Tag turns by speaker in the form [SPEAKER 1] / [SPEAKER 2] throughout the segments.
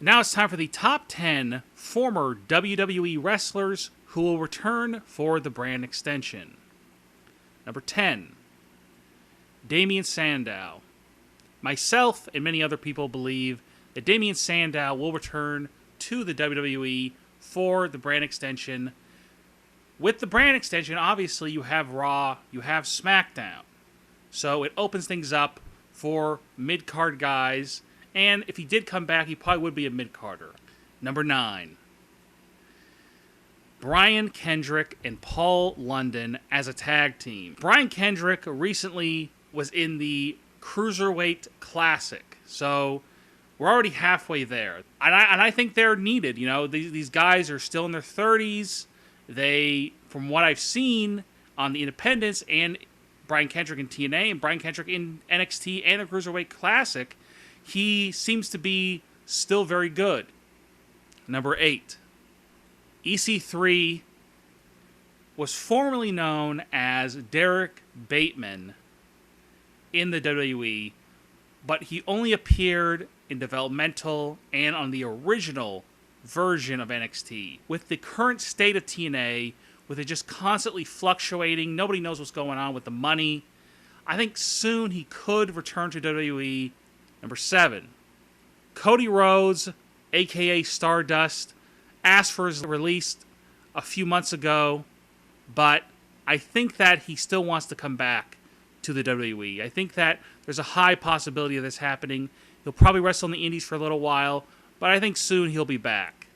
[SPEAKER 1] Now it's time for the top 10 former WWE wrestlers who will return for the brand extension. Number 10, Damien Sandow. Myself and many other people believe that Damien Sandow will return to the WWE for the brand extension. With the brand extension, obviously, you have Raw, you have SmackDown. So it opens things up for mid-card guys. And if he did come back, he probably would be a mid-carder. Number 9, Brian Kendrick and Paul London as a tag team. Brian Kendrick recently was in the Cruiserweight Classic. So we're already halfway there. And I think they're needed. You know, these guys are still in their 30s. They, from what I've seen on the Independents and Brian Kendrick in TNA and Brian Kendrick in NXT and the Cruiserweight Classic, he seems to be still very good. Number 8, EC3 was formerly known as Derek Bateman in the WWE, but he only appeared in developmental and on the original version of NXT. With the current state of TNA, with it just constantly fluctuating, nobody knows what's going on with the money, I think soon he could return to WWE. Number 7, Cody Rhodes, a.k.a. Stardust, asked for his release a few months ago, but I think that he still wants to come back to the WWE. I think that there's a high possibility of this happening. He'll probably wrestle in the Indies for a little while, but I think soon he'll be back.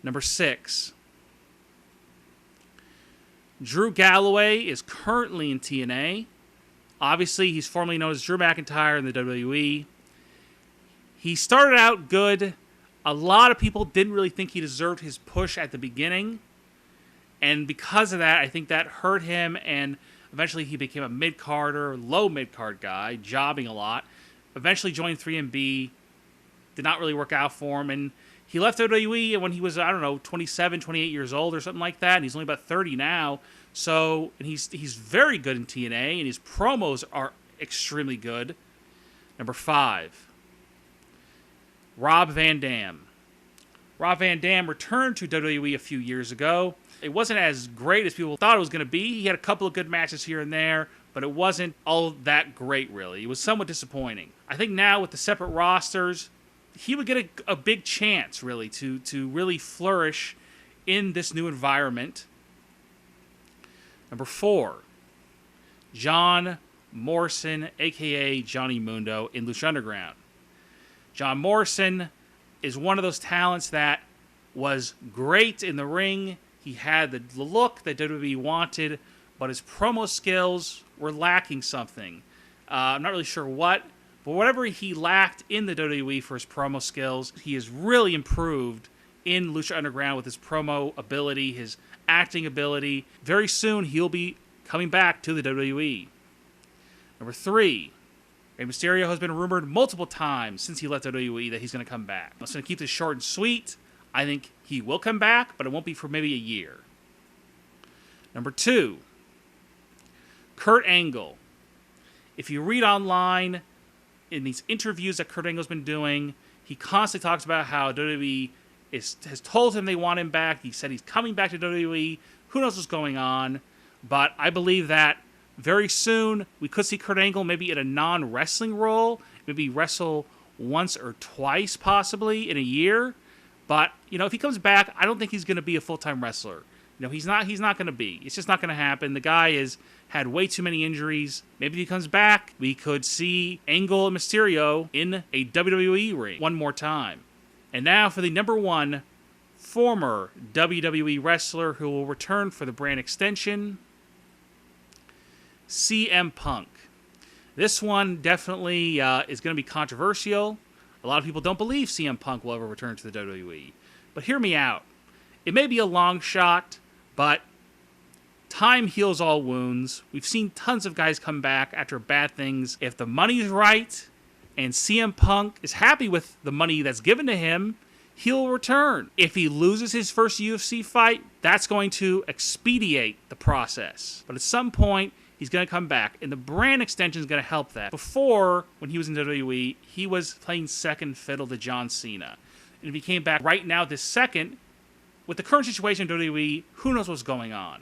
[SPEAKER 1] Number 6, Drew Galloway is currently in TNA. Obviously, he's formerly known as Drew McIntyre in the WWE. He started out good. A lot of people didn't really think he deserved his push at the beginning. And because of that, I think that hurt him. And eventually he became a mid-carder, low mid-card guy, jobbing a lot. Eventually joined 3MB. Did not really work out for him. And he left WWE when he was, 27, 28 years old or something like that. And he's only about 30 now. So, and he's very good in TNA, and his promos are extremely good. Number 5, Rob Van Dam. Rob Van Dam returned to WWE a few years ago. It wasn't as great as people thought it was going to be. He had a couple of good matches here and there, but it wasn't all that great, really. It was somewhat disappointing. I think now with the separate rosters, he would get a big chance, really, to really flourish in this new environment. Number 4, John Morrison, a.k.a. Johnny Mundo, in Lucha Underground. John Morrison is one of those talents that was great in the ring. He had the look that WWE wanted, but his promo skills were lacking something. I'm not really sure what, but whatever he lacked in the WWE for his promo skills, he has really improved in Lucha Underground with his promo ability, his acting ability. Very soon, he'll be coming back to the WWE. Number 3, Rey Mysterio has been rumored multiple times since he left WWE that he's going to come back. I'm just going to keep this short and sweet. I think he will come back, but it won't be for maybe a year. Number 2, Kurt Angle. If you read online, in these interviews that Kurt Angle's been doing, he constantly talks about how WWE has told him they want him back. He said he's coming back to WWE. Who knows what's going on? But I believe that very soon we could see Kurt Angle maybe in a non-wrestling role. Maybe wrestle once or twice possibly in a year. But, if he comes back, I don't think he's going to be a full-time wrestler. He's not going to be. It's just not going to happen. The guy has had way too many injuries. Maybe if he comes back, we could see Angle and Mysterio in a WWE ring one more time. And now for the number 1 former WWE wrestler who will return for the brand extension, CM Punk. This one definitely is going to be controversial. A lot of people don't believe CM Punk will ever return to the WWE. But hear me out. It may be a long shot, but time heals all wounds. We've seen tons of guys come back after bad things. If the money's right, and CM Punk is happy with the money that's given to him, he'll return. If he loses his first UFC fight, that's going to expedite the process. But at some point, He's going to come back, and the brand extension is going to help that. Before, when he was in WWE, he was playing second fiddle to John Cena. And if he came back right now, this second, with the current situation in WWE, who knows what's going on?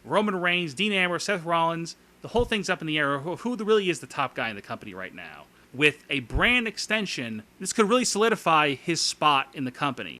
[SPEAKER 1] Roman Reigns, Dean Ambrose, Seth Rollins, the whole thing's up in the air. Who really is the top guy in the company right now? With a brand extension, this could really solidify his spot in the company.